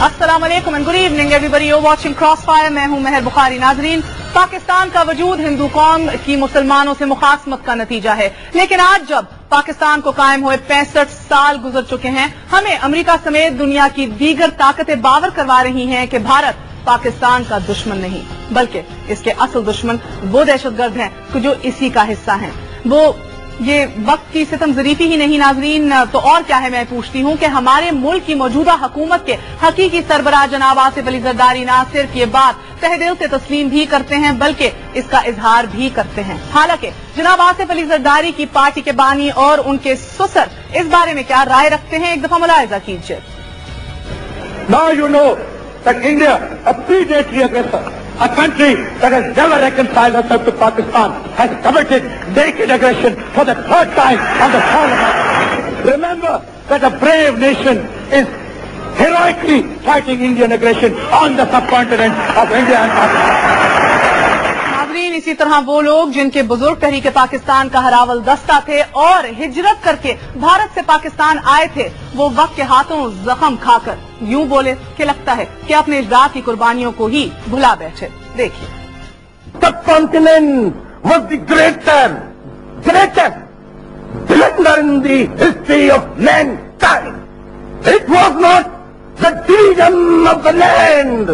अस्सलाम वालेकुम and good evening everybody, you watching crossfire. मैं हूं मेहर बुखारी। नाजरीन, पाकिस्तान का वजूद हिंदू कौम की मुसलमानों से मुखासमत का नतीजा है, लेकिन आज जब पाकिस्तान को कायम हुए 65 साल गुजर चुके हैं, हमें अमेरिका समेत दुनिया की दीगर ताकतें बावर करवा रही हैं कि भारत पाकिस्तान का दुश्मन नहीं बल्कि इसके असल दुश्मन वो दहशतगर्द हैं जो इसी का हिस्सा हैं। वो ये वक्त की सितम ज़रीफी ही नहीं नाजरीन, तो और क्या है। मैं पूछती हूँ कि हमारे मुल्क की मौजूदा हुकूमत के हकीकी सरबराह जनाब आसिफ अली जरदारी ना सिर्फ ये बात तहे दिल से तस्लीम भी करते हैं बल्कि इसका इजहार भी करते हैं। हालांकि जनाब आसिफ अली जरदारी की पार्टी के बानी और उनके ससुर इस बारे में क्या राय रखते हैं, एक दफा मुलाहिजा कीजिए। Now you know that India, a predatory aggressor, a country that has never reconciled herself to Pakistan, has committed naked aggression for the third time on the soil of Pakistan. Remember that a brave nation is heroically fighting Indian aggression on the subcontinent of India and Pakistan. नाज़रीन, इसी तरह वो लोग जिनके बुजुर्ग तहरीक पाकिस्तान का हरावल दस्ता थे और हिजरत करके भारत से पाकिस्तान आए थे, वो वक्त के हाथों जख्म खाकर यूं बोले कि लगता है कि अपने इजदाद की कुर्बानियों को ही भुला बैठे। देखिए, Subcontinent was the greatest blunder in the history of mankind. It was not the division of the land,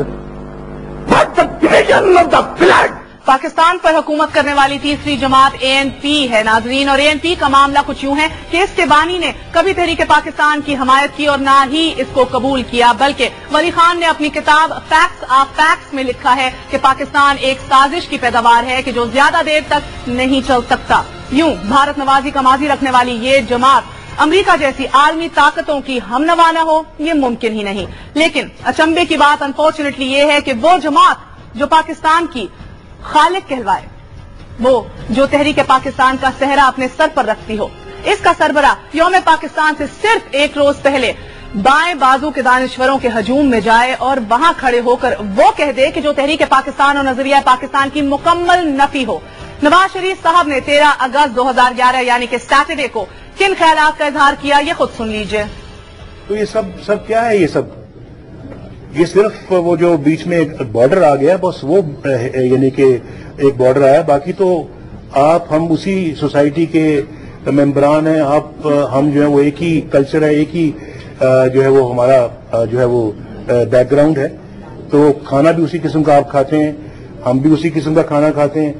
but the division of the blood. Pakistan पर हुकूमत करने वाली तीसरी जमात ANP है नाजरीन, और ANP का मामला कुछ यूं है कि इसके बानी ने कभी तहरीक पाकिस्तान की हमायत की और ना ही इसको कबूल किया, बल्कि वली खान ने अपनी किताब फैक्ट्स ऑफ फैक्ट्स में लिखा है कि पाकिस्तान एक साजिश की पैदावार है कि जो ज्यादा देर तक नहीं चल सकता। यूं भारत नवाजी का माजी रखने वाली ये जमात अमेरिका जैसी आलमी ताकतों की हमनवा न हो, ये मुमकिन ही नहीं। लेकिन अचंभे की बात अनफॉर्चुनेटली ये है कि वो जमात जो पाकिस्तान की खालिक कहलवाए, वो जो तहरीक पाकिस्तान का सेहरा अपने सर पर रखती हो, इसका सरबराह यौम पाकिस्तान से सिर्फ एक रोज पहले बाएं बाजू के दानिश्वरों के हजूम में जाए और वहां खड़े होकर वो कह दे कि जो तहरीक पाकिस्तान और नजरिया पाकिस्तान की मुकम्मल नफी हो। नवाज शरीफ साहब ने 13 अगस्त 2011 यानी कि सैटरडे को किन ख्यालात का इजहार किया, ये खुद सुन लीजिए। तो ये सब क्या है? ये सिर्फ वो जो बीच में एक बॉर्डर आ गया, बस वो यानी कि एक बॉर्डर आया, बाकी तो हम उसी सोसाइटी के मेंबरान हैं। हम जो है वो एक ही कल्चर है, एक ही जो है वो हमारा जो है वो बैकग्राउंड है, तो खाना भी उसी किस्म का आप खाते हैं, हम भी उसी किस्म का खाना खाते हैं।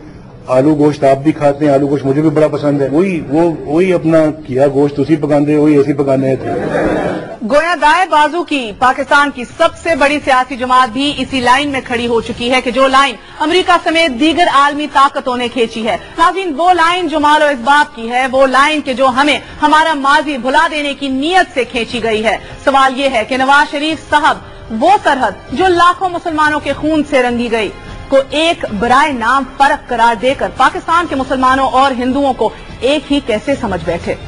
आलू गोश्त आप भी खाते हैं, आलू गोश्त मुझे भी बड़ा पसंद है। वही अपना किया गोश्त उसी पकाने, वही ऐसी पकाने थे। गोया दाएं बाजू की पाकिस्तान की सबसे बड़ी सियासी जमात भी इसी लाइन में खड़ी हो चुकी है कि जो लाइन अमेरिका समेत दीगर आलमी ताकतों ने खींची है। नाज़रीन, वो लाइन जो मालो इस बात की है, वो लाइन के जो हमें हमारा माजी भुला देने की नीयत से खींची गई है। सवाल ये है कि नवाज शरीफ साहब वो सरहद जो लाखों मुसलमानों के खून से रंगी गई को एक बराए नाम फर्क करार देकर पाकिस्तान के मुसलमानों और हिंदुओं को एक ही कैसे समझ बैठे?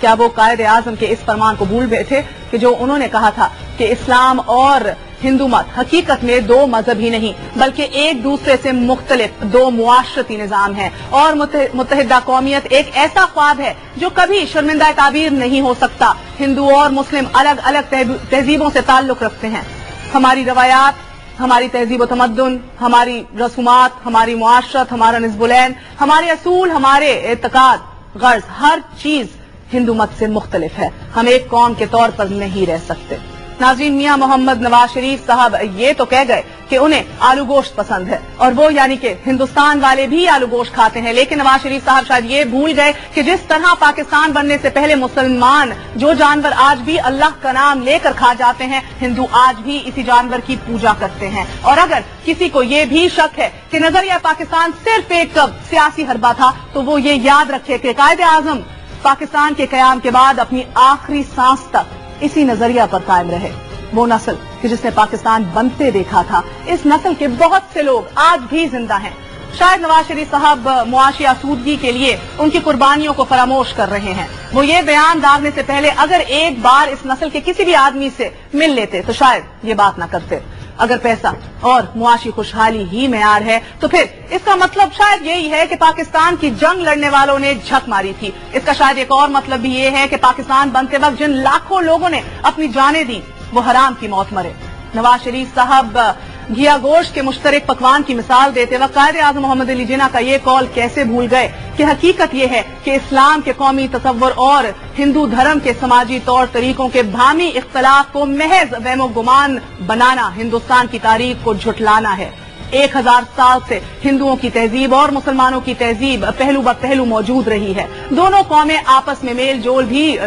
क्या वो कायद आजम के इस फरमान को भूल बैठे कि जो उन्होंने कहा था कि इस्लाम और हिंदू मत हकीकत में दो मजहब ही नहीं बल्कि एक दूसरे से मुख्तलिफ दो मुआशरती निजाम है, और मुत्तहिदा कौमियत एक ऐसा ख्वाब है जो कभी शर्मिंदा ताबीर नहीं हो सकता। हिंदू और मुस्लिम अलग अलग तहजीबों से ताल्लुक रखते हैं। हमारी रवायात, हमारी तहजीब तमद्दुन, हमारी रसूमात, हमारी मुआशरत, हमारा निस्बुलैन, हमारे असूल, हमारे एतकाद, गर्ज, हर चीज हिंदू मत से मुख्तलिफ है। हम एक कौम के तौर पर नहीं रह सकते। नाज़रीन, मियां मोहम्मद नवाज शरीफ साहब ये तो कह गए कि उन्हें आलू गोश्त पसंद है, और वो यानी कि हिंदुस्तान वाले भी आलू गोश्त खाते हैं, लेकिन नवाज शरीफ साहब शायद ये भूल गए कि जिस तरह पाकिस्तान बनने से पहले मुसलमान जो जानवर आज भी अल्लाह का नाम लेकर खा जाते हैं, हिंदू आज भी इसी जानवर की पूजा करते हैं। और अगर किसी को ये भी शक है कि नजरिया पाकिस्तान सिर्फ एक सियासी हरबा था, तो वो ये याद रखे कि कायद आजम पाकिस्तान के कयाम के बाद अपनी आखिरी सांस तक इसी नजरिया पर कायम रहे। वो नस्ल कि जिसने पाकिस्तान बनते देखा था, इस नस्ल के बहुत से लोग आज भी जिंदा हैं। शायद नवाज शरीफ साहब मुआशी आसूदगी के लिए उनकी कुर्बानियों को फरामोश कर रहे हैं। वो ये बयान दागने से पहले अगर एक बार इस नस्ल के किसी भी आदमी से मिल लेते तो शायद ये बात ना करते। अगर पैसा और मुआशी खुशहाली ही मेयार है तो फिर इसका मतलब शायद यही है कि पाकिस्तान की जंग लड़ने वालों ने झक मारी थी। इसका शायद एक और मतलब भी ये है कि पाकिस्तान बनते वक्त जिन लाखों लोगों ने अपनी जानें दी वो हराम की मौत मरे। नवाज शरीफ साहब घिया गोश्त के मुश्तरक पकवान की मिसाल देते वक्त कायदे आज़म मोहम्मद अली जिन्ना का ये कॉल कैसे भूल गए कि हकीकत ये है कि इस्लाम के कौमी तसव्वुर और हिंदू धर्म के समाजी तौर तरीकों के भामी इख्तलाफ को महज वहमो गुमान बनाना हिंदुस्तान की तारीख को झुटलाना है। 1000 साल से हिंदुओं की तहजीब और मुसलमानों की तहजीब पहलू ब पहलू मौजूद रही है। दोनों कौमें आपस में मेल जोल भी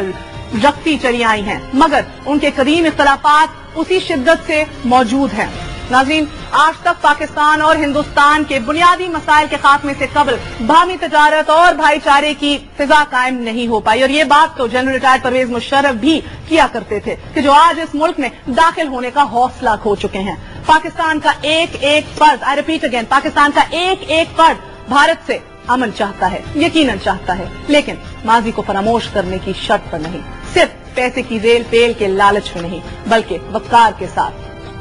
रखती चली आई हैं, मगर उनके कदीम इख्तलाफात उसी शिद्दत से मौजूद हैं। नाज़रीन, आज तक पाकिस्तान और हिंदुस्तान के बुनियादी मसाइल के खात्मे से कबल बाहमी तजारत और भाईचारे की फिजा कायम नहीं हो पाई, और ये बात तो जनरल रिटायर्ड परवेज मुशर्रफ भी किया करते थे कि जो आज इस मुल्क में दाखिल होने का हौसला खो चुके हैं। पाकिस्तान का एक एक फर्द, आई रिपीट अगेन, पाकिस्तान का एक एक फर्द भारत से अमन चाहता है, यकीनन चाहता है, लेकिन माजी को फरामोश करने की शर्त पर नहीं, सिर्फ पैसे की रेल पेल के लालच में नहीं, बल्कि वक़ार के साथ,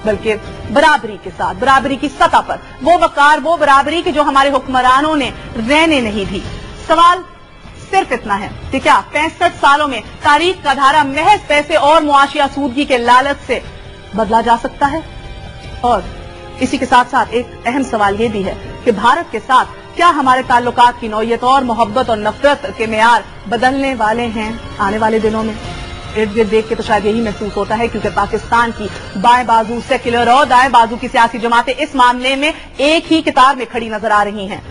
बल्कि बराबरी के साथ, बराबरी की सतह पर, वो वक़ार, वो बराबरी की जो हमारे हुक्मरानों ने रहने नहीं दी। सवाल सिर्फ इतना है कि क्या 65 सालों में तारीख का धारा महज पैसे और मुआशी आसूदगी के लालच से बदला जा सकता है? और इसी के साथ साथ एक अहम सवाल ये भी है कि भारत के साथ क्या हमारे ताल्लुकात की नौयत और मोहब्बत और नफरत के मेयार बदलने वाले हैं आने वाले दिनों में? इर्द गिर्द देख के तो शायद यही महसूस होता है, क्योंकि पाकिस्तान की बाएं बाजू सेक्युलर और दाएं बाजू की सियासी जमातें इस मामले में एक ही किताब में खड़ी नजर आ रही हैं।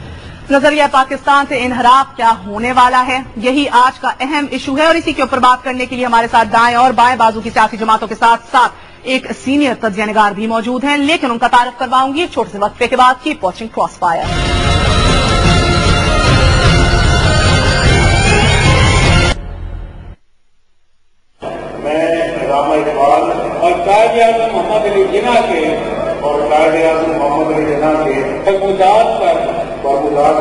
नजरिया पाकिस्तान से इनहराफ क्या होने वाला है, यही आज का अहम इशू है, और इसी के ऊपर बात करने के लिए हमारे साथ दाएं और बाएं बाजू की सियासी जमातों के साथ साथ एक सीनियर तज्ज़िया निगार भी मौजूद हैं, लेकिन उनका तारुफ करवाऊंगी एक छोटे से वक्फे के बाद। Keep watching crossfire. मैं रामा इकबाल और कायदे आज़म मोहम्मद अली जिन्ना के फरमात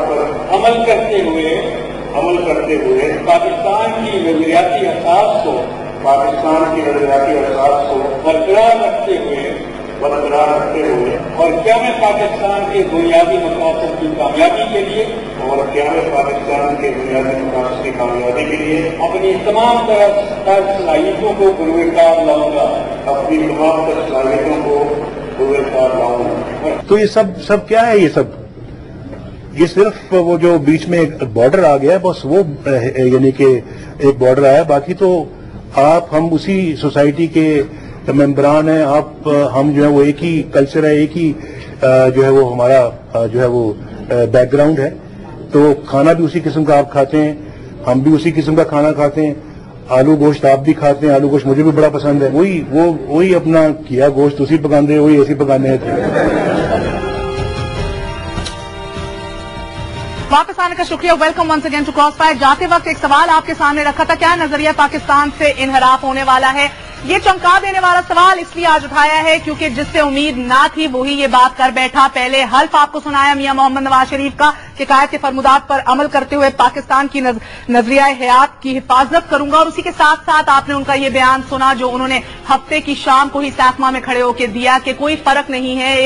पर अमल करते हुए पाकिस्तान की नजरियाती असास को बरकरार रखते हुए और क्या मैं पाकिस्तान के बुनियादी मकासद की कामयाबी के लिए अपनी तमाम तरह सलाहियतों को बुरुएकार लाऊंगा तो ये सब क्या है? ये सिर्फ वो जो बीच में एक बॉर्डर आ गया है, बस वो यानी कि एक बॉर्डर आया, बाकी तो हम उसी सोसाइटी के मेंबरान हैं। हम जो है वो एक ही कल्चर है, एक ही जो है वो हमारा जो है वो बैकग्राउंड है, तो खाना भी उसी किस्म का आप खाते हैं, हम भी उसी किस्म का खाना खाते हैं। आलू गोश्त आप भी खाते हैं, आलू गोश्त मुझे भी बड़ा पसंद है, वही अपना किया गोश्त उसी पकाने, वही ऐसी पकाने थे। वापस आने का शुक्रिया, welcome once again to Crossfire. जाते वक्त एक सवाल आपके सामने रखा था, क्या नजरिया पाकिस्तान से इनहराफ होने वाला है? ये चौंका देने वाला सवाल इसलिए आज उठाया है क्योंकि जिससे उम्मीद ना थी वही ये बात कर बैठा। पहले हल्फ आपको सुनाया मियां मोहम्मद नवाज शरीफ का कि कायद के फरमुदात पर अमल करते हुए पाकिस्तान की नजरिया हयात की हिफाजत करूंगा, और उसी के साथ साथ आपने उनका ये बयान सुना जो उन्होंने हफ्ते की शाम को ही सैफमा में खड़े होकर दिया कि कोई फर्क नहीं है,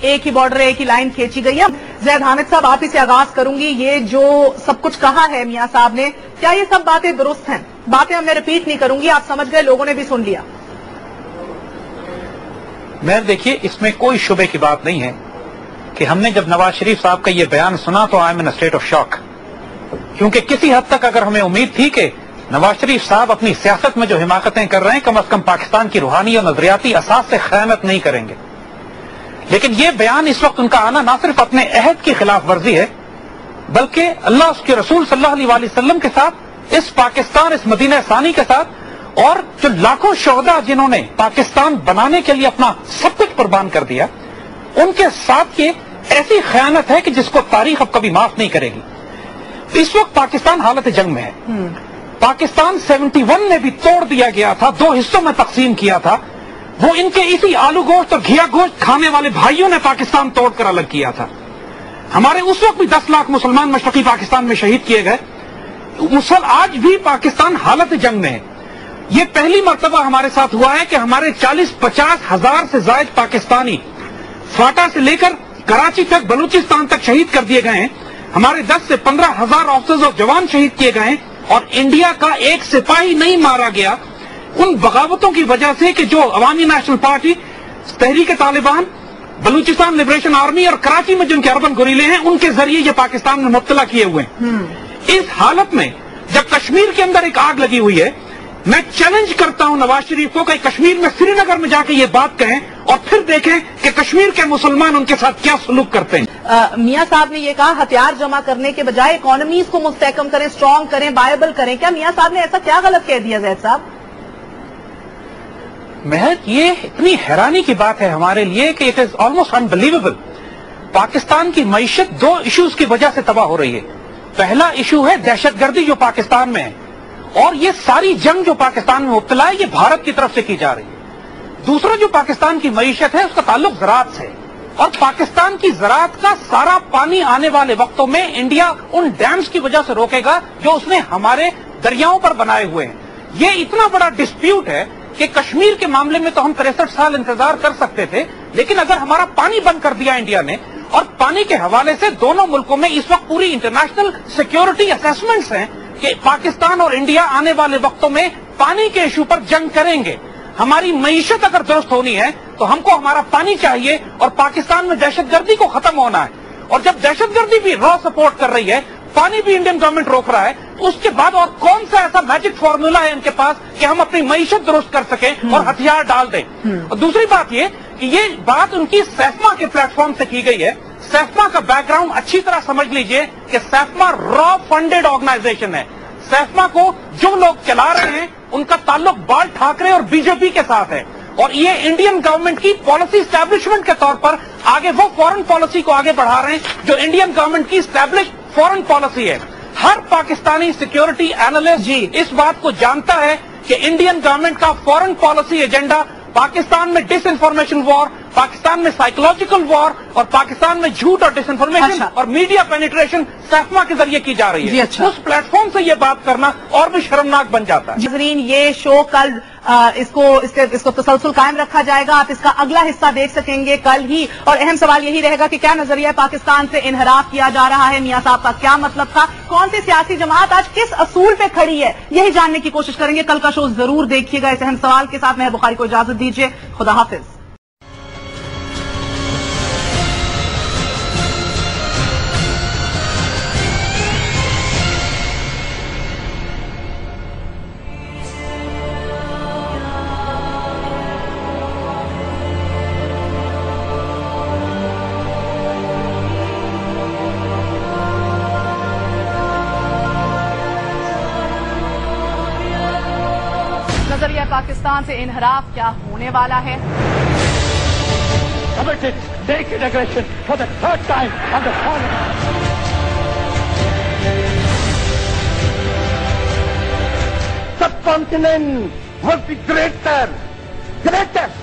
एक ही बॉर्डर, एक ही लाइन खींची गई है। ज़ैद हामिद साहब, आप ही से आगाज करूंगी। ये जो सब कुछ कहा है मियां साहब ने, क्या ये सब बातें दुरुस्त हैं? बातें मैं रिपीट नहीं करूंगी, आप समझ गए, लोगों ने भी सुन लिया। मैं देखिए, इसमें कोई शुबे की बात नहीं है कि हमने जब नवाज शरीफ साहब का ये बयान सुना तो I am in a state of shock, क्योंकि किसी हद तक अगर हमें उम्मीद थी कि नवाज शरीफ साहब अपनी सियासत में जो हिमाकतें कर रहे हैं कम अज कम पाकिस्तान की रूहानी और नजरियाती असास से खयानत नहीं करेंगे, लेकिन ये बयान इस वक्त उनका आना ना सिर्फ अपने अहद की खिलाफ वर्जी है, बल्कि अल्लाह उसके रसूल सल्लल्लाहु अलैहि वसल्लम के साथ, इस पाकिस्तान, इस मदीना सानी के साथ, और जो लाखों शोहदा जिन्होंने पाकिस्तान बनाने के लिए अपना सब कुछ कुर्बान कर दिया, उनके साथ ये ऐसी खयानत है कि जिसको तारीख अब कभी माफ नहीं करेगी। इस वक्त पाकिस्तान हालत जंग में है। पाकिस्तान 71 में भी तोड़ दिया गया था, 2 हिस्सों में तकसीम किया था। वो इनके इसी आलू गोश्त और घिया गोश्त खाने वाले भाइयों ने पाकिस्तान तोड़कर अलग किया था। हमारे उस वक्त भी 10 लाख मुसलमान मशरकी पाकिस्तान में शहीद किए गए। आज भी पाकिस्तान हालत जंग में है। ये पहली मर्तबा हमारे साथ हुआ है कि हमारे 40-50 हजार से ज्यादा पाकिस्तानी फाटा से लेकर कराची तक, बलूचिस्तान तक शहीद कर दिए गए हैं। हमारे 10 से 15 हजार ऑफिसर्स और जवान शहीद किए गए हैं, और इंडिया का एक सिपाही नहीं मारा गया उन बगावतों की वजह से कि जो अवामी नेशनल पार्टी तहरीक तालिबान, बलूचिस्तान लिबरेशन आर्मी और कराची में जिनके अर्बन गुरीले हैं, उनके जरिए ये पाकिस्तान में मुब्तला किए हुए हैं। इस हालत में जब कश्मीर के अंदर एक आग लगी हुई है, मैं चैलेंज करता हूं नवाज शरीफ को कि कश्मीर में, श्रीनगर में जाके ये बात कहें और फिर देखें कि कश्मीर के मुसलमान उनके साथ क्या सलूक करते हैं। मियां साहब ने ये कहा हथियार जमा करने के बजाय इकोनॉमीज को मुस्तहकम करें, स्ट्रांग करें, वायबल करें। क्या मियां साहब ने ऐसा क्या गलत कह दिया जैद साहब? महर, ये इतनी हैरानी की बात है हमारे लिए कि it is almost unbelievable. Pakistan की मईशत दो इश्यूज की वजह से तबाह हो रही है। पहला इशू है दहशतगर्दी जो पाकिस्तान में है, और ये सारी जंग जो पाकिस्तान में मुब्तला है ये भारत की तरफ से की जा रही है। दूसरा जो पाकिस्तान की मईशत है उसका ताल्लुक ज़राअत से, और पाकिस्तान की ज़राअत का सारा पानी आने वाले वक्तों में इंडिया उन डैम्स की वजह से रोकेगा जो उसने हमारे दरियाओं पर बनाए हुए हैं। ये इतना बड़ा डिस्प्यूट है कि कश्मीर के मामले में तो हम 63 साल इंतजार कर सकते थे, लेकिन अगर हमारा पानी बंद कर दिया इंडिया ने, और पानी के हवाले से दोनों मुल्कों में इस वक्त पूरी इंटरनेशनल सिक्योरिटी असेसमेंट्स हैं कि पाकिस्तान और इंडिया आने वाले वक्तों में पानी के इशू पर जंग करेंगे। हमारी मईशत अगर दुरुस्त होनी है तो हमको हमारा पानी चाहिए, और पाकिस्तान में दहशतगर्दी को खत्म होना है। और जब दहशतगर्दी भी रॉ सपोर्ट कर रही है, पानी भी इंडियन गवर्नमेंट रोक रहा है, तो उसके बाद और कौन सा ऐसा मैजिक फॉर्मूला है इनके पास कि हम अपनी मईशत दुरुस्त कर सकें और हथियार डाल दें। और दूसरी बात ये कि ये बात उनकी सैफमा के प्लेटफॉर्म से की गई है। सैफमा का बैकग्राउंड अच्छी तरह समझ लीजिए कि सैफमा रॉ फंडेड ऑर्गेनाइजेशन है। सैफमा को जो लोग चला रहे हैं उनका ताल्लुक बाल ठाकरे और बीजेपी के साथ है, और ये इंडियन गवर्नमेंट की पॉलिसी स्टैब्लिशमेंट के तौर पर आगे वो फॉरेन पॉलिसी को आगे बढ़ा रहे हैं जो इंडियन गवर्नमेंट की स्टैब्लिश फॉरेन पॉलिसी है। हर पाकिस्तानी सिक्योरिटी एनालिस्ट इस बात को जानता है कि इंडियन गवर्नमेंट का फॉरेन पॉलिसी एजेंडा पाकिस्तान में डिसइंफॉर्मेशन वॉर, पाकिस्तान में साइकोलॉजिकल वॉर, और पाकिस्तान में झूठ और डिसइंफॉर्मेशन और मीडिया पेनिट्रेशन सैफमा के जरिए की जा रही है। उस प्लेटफॉर्म से ये बात करना और भी शर्मनाक बन जाता है। नाज़रीन, ये शो कल इसको तसलसल कायम रखा जाएगा। आप इसका अगला हिस्सा देख सकेंगे कल ही, और अहम सवाल यही रहेगा कि क्या नजरिया पाकिस्तान से इनहराफ किया जा रहा है, मियां साहब का क्या मतलब था, कौन सी सियासी जमात आज किस असूल पे खड़ी है, यही जानने की कोशिश करेंगे। कल का शो जरूर देखिएगा। इस अहम सवाल के साथ महर बुखारी को इजाजत दीजिए। खुदा हाफिज। नजरिया पाकिस्तान से इनहराफ क्या होने वाला है? Committed naked aggression for the third time on the parliament. Subcontinent was the greatest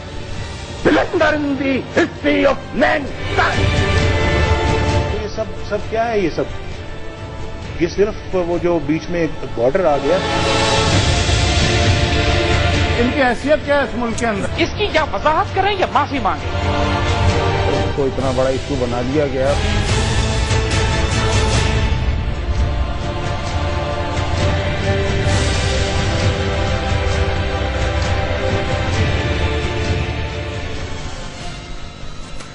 blunder in the history of mankind. ये सब क्या है? ये सब ये सिर्फ वो जो बीच में एक बॉर्डर आ गया। इनकी हैसियत क्या है इस मुल्क के अंदर? इसकी या वजाहत करें या माफी मांगे। इसको इतना बड़ा इशू बना दिया गया।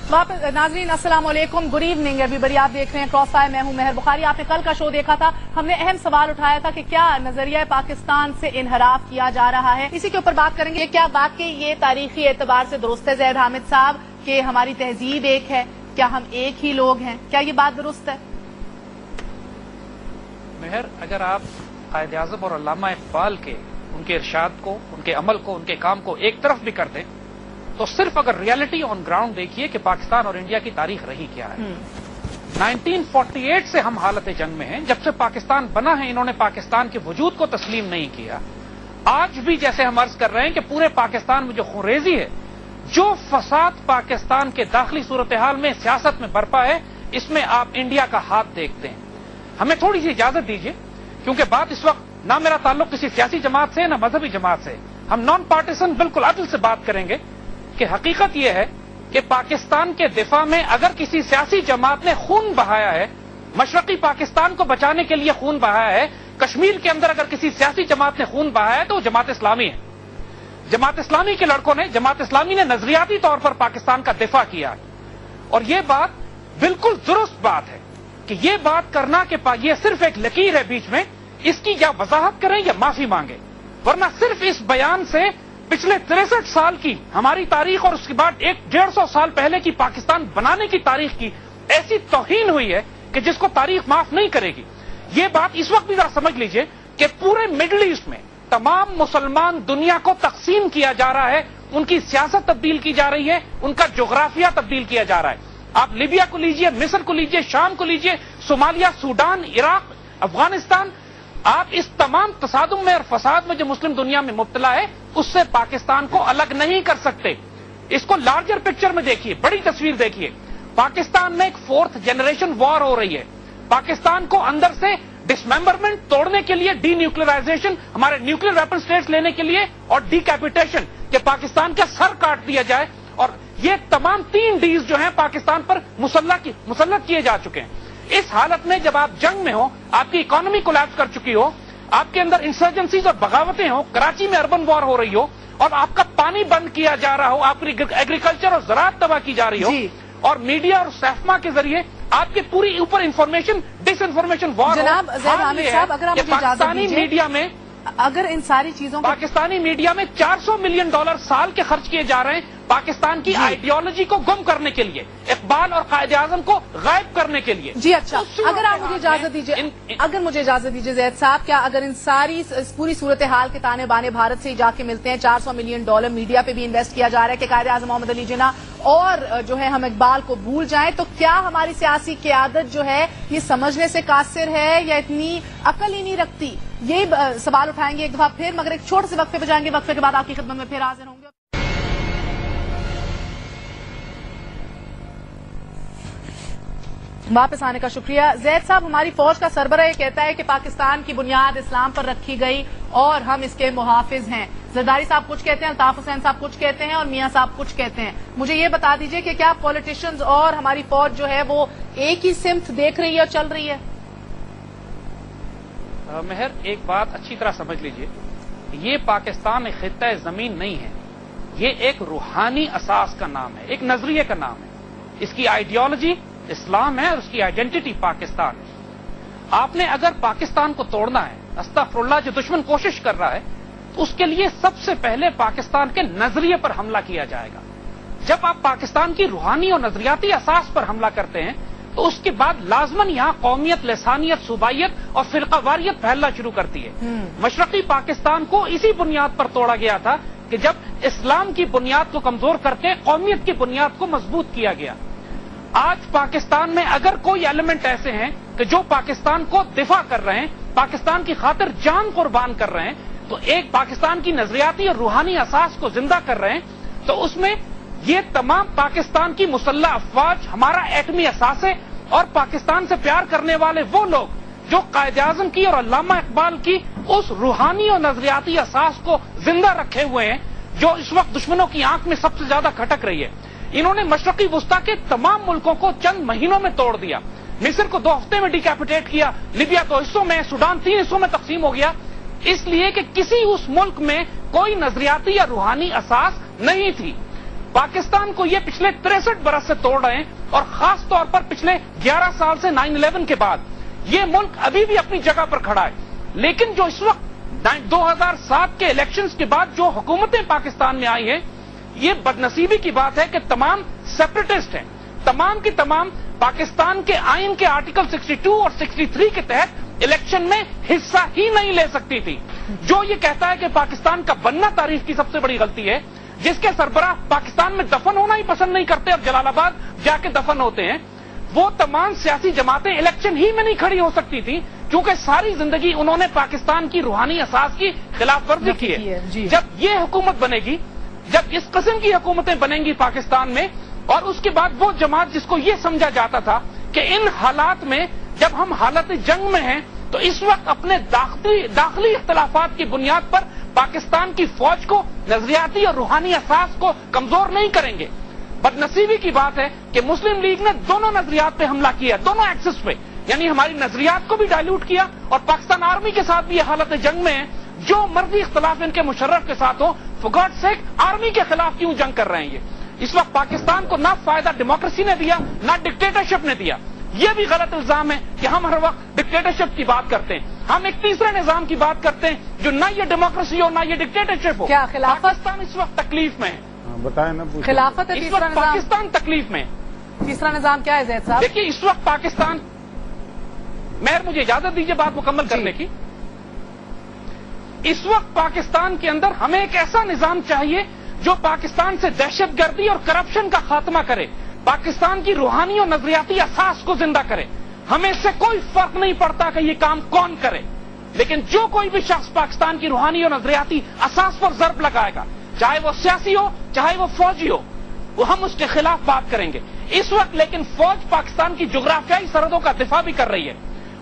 वापस नाज़रीन अस्सलाम वालेकुम, गुड इवनिंग एवरीबॉडी। आप देख रहे हैं क्रॉस फायर, मैं हूं महर बुखारी। आपने कल का शो देखा था, हमने अहम सवाल उठाया था कि क्या नजरिया पाकिस्तान से इनहराफ किया जा रहा है। इसी के ऊपर बात करेंगे। क्या वाकई ये तारीखी एतबार से दुरुस्त है ज़ैद हामिद साहब कि हमारी तहजीब एक है, क्या हम एक ही लोग हैं, क्या ये बात दुरुस्त है? महर, अगर आप कायद आज़म और अल्लामा इकबाल के उनके इरशाद को, उनके अमल को, उनके काम को एक तरफ भी कर दें, तो सिर्फ अगर रियलिटी ऑन ग्राउंड देखिए कि पाकिस्तान और इंडिया की तारीख रही क्या है। 1948 से हम हालत जंग में हैं। जब से पाकिस्तान बना है इन्होंने पाकिस्तान के वजूद को तस्लीम नहीं किया। आज भी जैसे हम अर्ज कर रहे हैं कि पूरे पाकिस्तान में जो खुरेजी है, जो फसाद पाकिस्तान के दाखिली सूरत हाल में, सियासत में बरपा है, इसमें आप इंडिया का हाथ देखते हैं। हमें थोड़ी सी इजाजत दीजिए, क्योंकि बात इस वक्त ना मेरा ताल्लुक किसी सियासी जमात से ना मजहबी जमात से, हम नॉन पार्टीसन बिल्कुल अदल से बात करेंगे कि हकीकत यह है कि पाकिस्तान के दिफा में अगर किसी सियासी जमात ने खून बहाया है, मशरकी पाकिस्तान को बचाने के लिए खून बहाया है, कश्मीर के अंदर अगर किसी सियासी जमात ने खून बहाया है तो वो जमात इस्लामी है। جماعت اسلامی کے لڑکوں نے، جماعت اسلامی نے نظریاتی طور پر پاکستان کا دفاع کیا ہے، اور یہ بات بالکل درست بات ہے کہ یہ بات کرنا کہ یہ صرف ایک لکیر ہے بیچ میں، اس کی یا وضاحت کریں یا معافی مانگیں، ورنہ صرف اس بیان سے پچھلے 63 سال کی ہماری تاریخ اور اس کے بعد 150 سال پہلے کی پاکستان بنانے کی تاریخ کی ایسی توہین ہوئی ہے کہ جس کو تاریخ معاف نہیں کرے گی۔ یہ بات اس وقت بھی ذرا سمجھ لیجئے کہ پورے مڈل ایسٹ میں تمام مسلمان دنیا کو تقسیم کیا جا رہا ہے، ان کی سیاست تبدیل کی جا رہی ہے، ان کا جغرافیہ تبدیل کیا جا رہا ہے۔ آپ لیبیا کو لیجئے، مصر کو لیجئے، شام کو لیجئے، صومالیہ، سوڈان، عراق، افغانستان، آپ اس تمام تصادم میں اور فساد میں جو مسلم دنیا میں مبتلا ہے اس سے پاکستان کو الگ نہیں کر سکتے۔ اس کو لارجر پکچر میں دیکھیے، بڑی تصویر دیکھیے۔ پاکستان میں ایک 4th جنریشن وار ہو رہی ہے، پاکستان کو اندر سے ڈسممبرمنٹ توڑنے کے لیے، ڈی نیوکلرائزیشن، ہمارے نیوکلیر ویپن سٹیٹس لینے کے لیے، اور ڈی کیپیٹیشن کہ پاکستان کا سر کاٹ دیا جائے، اور یہ تمام 3 ڈیز جو ہیں پاکستان پر مسلط کیے جا چکے ہیں۔ اس حالت میں جب آپ جنگ میں ہو، آپ کی اکانومی کولیپس کر چکی ہو، آپ کے اندر انسرجنسیز اور بغاوتیں ہوں، کراچی میں اربن وار ہو رہی ہو، اور آپ کا پانی بند کیا جا رہا ہو، آپ کی ایگریکلچر اور زراعت تباہ کی جا رہی ہو، اور میڈیا اور سیفما کے ذریعے آپ کے پوری اوپر انفارمیشن ڈس انفارمیشن وار ہو۔ جناب زید حامد صاحب، اگر آپ مجھے اجازت دیجیے، میڈیا میں اگر ان ساری چیزوں کو پاکستانی میڈیا میں $400 ملین سال کے خرچ کیے جا رہے ہیں پاکستان کی آئیڈیالوجی کو گم کرنے کے لیے، اقبال اور قائد اعظم کو غائب کرنے کے لیے۔ جی اچھا، اگر آپ مجھے اجازت دیجیے زید صاحب، کیا اگر ان ساری پوری صورتحال کے تانے بانے بھارت سے ہی جا کے ملتے ہیں، $400 ملین میڈیا پہ بھی انویسٹ کیا جا رہا ہے کہ قائد اعظم محمد علی جناح اور جو ہے ہم اقبال کو بھول جائیں، تو کیا ہماری سیاسی قیادت جو ہے یہ سمجھنے سے قاصر ہے یا اتنی عقل ہی نہیں رکھتی؟ یہی سوال اٹھائیں گے ایک دفعہ پھر، مگر ایک چھوٹے سے وقفے پہ جائیں گے، وقفے کے بعد آپ کی خدمت میں پھر حاضر ہوں گے۔ واپس آنے کا شکریہ۔ زید صاحب، ہماری فوج کا سربراہ یہ کہتا ہے کہ پاکستان کی بنیاد اسلام پر رکھی گئی اور ہم اس کے محافظ ہیں۔ زرداری صاحب کچھ کہتے ہیں، الطاف حسین صاحب کچھ کہتے ہیں، اور میاں صاحب کچھ کہتے ہیں۔ مجھے یہ بتا دیجئے کہ کیا پولیٹیشنز اور ہماری فوج جو ہے وہ ایک ہی سمت دیکھ رہی ہے اور چل رہی ہے؟ مہر، ایک بات اچھی طرح سمجھ لیجئے، یہ پاکستان ایک خطہ زمین نہیں ہے، یہ ایک روحانی اساس کا نام ہے، ایک نظریے کا نام ہے۔ اس کی آئیڈیالوجی اسلام ہے اور اس کی آئیڈینٹی پاکستان ہے۔ آپ نے اگر پاکستان کو توڑنا ہے، استغفر اللہ، جو دشمن کوشش کر رہا ہے، تو اس کے لیے سب سے پہلے پاکستان کے نظریے پر حملہ کیا جائے گا۔ جب آپ پاکستان کی روحانی اور نظریاتی اساس پر حملہ کرتے ہیں تو اس کے بعد لازماً یہاں قومیت، لسانیت، صوبائیت اور فرقہ واریت پھیلنا شروع کرتی ہے۔ مشرقی پاکستان کو اسی بنیاد پر توڑا گیا تھا کہ جب اسلام کی بنیاد کو کمزور کر کے قومیت کی بنیاد کو مضبوط کیا گیا۔ آج پاکستان میں اگر کوئی ایلیمنٹ ایسے ہیں کہ جو پاکستان کو دفاع کر رہے ہیں، پاکستان کی خاطر جان قربان کر رہے ہیں، تو ایک پاکستان کی نظریاتی اور روحانی اساس کو زندہ کر رہے ہیں، تو اس میں یہ تمام پاکستان کی مسلح افواج، ہمارا ایٹمی اثاثے اور پاکستان سے پیار کرنے والے وہ لوگ جو قائد اعظم کی اور علامہ اقبال کی اس روحانی اور نظریاتی اساس کو زندہ رکھے ہوئے ہیں، جو اس وقت دشمنوں کی آنکھ میں سب سے زیادہ کھٹک رہی ہے۔ انہوں نے مشرقی وسطیٰ کے تمام ملکوں کو چند مہینوں میں توڑ دیا، مصر کو 2 ہفتے میں ڈیکیپیٹیٹ کیا، لیبیا 2 حصوں میں، سوڈان 3 حصوں میں تقسیم ہو گیا، اس لیے کہ کسی اس ملک میں کوئی نظریاتی یا روحانی اساس نہیں تھی۔ پاکستان کو یہ پچھلے 63 برس سے توڑ رہے ہیں، اور خاص طور پر پچھلے 11 سال سے 9/11 کے بعد یہ ملک ابھی بھی اپنی جگہ پر کھڑا ہے۔ لیکن جو اس وقت 2007 کے الیکشنز کے بعد جو حکومتیں پاکستان میں آئی ہیں، یہ بدنصیبی کی بات ہے کہ تمام سیپریٹسٹ ہیں، تمام کی تمام پاکستان کے آئین کے آرٹیکل 62 اور 63 کے تحت الیکشن میں حصہ ہی نہیں لے سکتی تھی۔ جو یہ کہتا ہے کہ پاکستان کا بننا تاریخ کی سب سے بڑی غلطی ہے، جس کے سربراہ پاکستان میں دفن ہونا ہی پسند نہیں کرتے اور جلال آباد جا کے دفن ہوتے ہیں، وہ تمام سیاسی جماعتیں الیکشن ہی میں نہیں کھڑی ہو سکتی تھی، کیونکہ ساری زندگی انہوں نے پاکستان کی روحانی اساس کی خلاف ورزی کی ہے۔ جب یہ حکومت بنے گی، جب اس قسم کی حکومتیں بنیں گی پاکستان میں، اور اس کے بعد وہ جماعت جس کو یہ سمجھا جاتا تھا کہ ان حالات میں جب ہم حالت جنگ میں ہیں تو اس وقت اپنے داخلی اختلافات کی بنیاد پر پاکستان کی فوج کو، نظریاتی اور روحانی اساس کو کمزور نہیں کریں گے۔ بدنصیبی کی بات ہے کہ مسلم لیگ نے دونوں نظریات پہ حملہ کیا، دونوں ایکسس پہ، یعنی ہماری نظریات کو بھی ڈائلیوٹ کیا، اور پاکستان آرمی کے ساتھ بھی یہ حالت جنگ میں ہے جو مرضی اختلاف ان کے مشرف کے ساتھ ہو، فار گاڈ سیک آرمی کے خلاف کیوں جنگ کر رہے ہیں یہ؟ اس وقت پاکستان کو نہ فائدہ ڈیموکریسی نے دیا نہ ڈکٹیٹرشپ نے دیا. یہ بھی غلط الزام ہے کہ ہم ہر وقت ڈکٹیٹرشپ کی بات کرتے ہیں. ہم ایک تیسرے نظام کی بات کرتے ہیں جو نہ یہ ڈیموکریسی ہو نہ یہ ڈکٹیٹرشپ ہو. کیا خلافت؟ پاکستان اس وقت تکلیف میں ہے. بتائیں نا. خلافت ہے اس تیسرا وقت نظام؟ پاکستان تکلیف میں ہے. تیسرا نظام کیا ہے زید صاحب؟ دیکھیے اس وقت پاکستان، مہر مجھے اجازت دیجیے بات مکمل کرنے کی. اس وقت پاکستان کے اندر ہمیں ایک ایسا نظام چاہیے جو پاکستان سے دہشت گردی اور کرپشن کا خاتمہ کرے، پاکستان کی روحانی اور نظریاتی اساس کو زندہ کرے. ہمیں اس سے کوئی فرق نہیں پڑتا کہ یہ کام کون کرے، لیکن جو کوئی بھی شخص پاکستان کی روحانی اور نظریاتی اساس پر ضرب لگائے گا، چاہے وہ سیاسی ہو چاہے وہ فوجی ہو، وہ ہم اس کے خلاف بات کریں گے. اس وقت لیکن فوج پاکستان کی جغرافیائی سرحدوں کا دفاع بھی کر رہی ہے،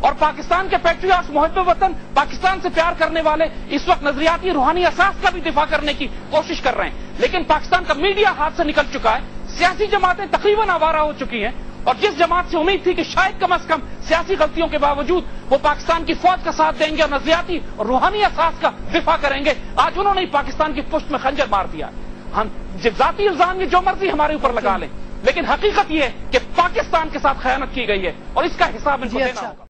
اور پاکستان کے پیٹریاٹس، محب وطن، پاکستان سے پیار کرنے والے اس وقت نظریاتی روحانی اساس کا بھی دفاع کرنے کی کوشش کر رہے ہیں. لیکن پاکستان کا میڈیا ہاتھ سے نکل چکا ہے، سیاسی جماعتیں تقریباً آوارہ ہو چکی ہیں، اور جس جماعت سے امید تھی کہ شاید کم از کم سیاسی غلطیوں کے باوجود وہ پاکستان کی فوج کا ساتھ دیں گے اور نظریاتی اور روحانی اساس کا دفاع کریں گے، آج انہوں نے پاکستان کی پشت میں خنجر مار دیا. ہم ذاتی الزام یہ جو مرضی ہمارے اوپر لگا لیں، لیکن حقیقت یہ ہے کہ پاکستان کے ساتھ خیانت کی گئی ہے اور اس کا حساب ان کو دینا ہوگا.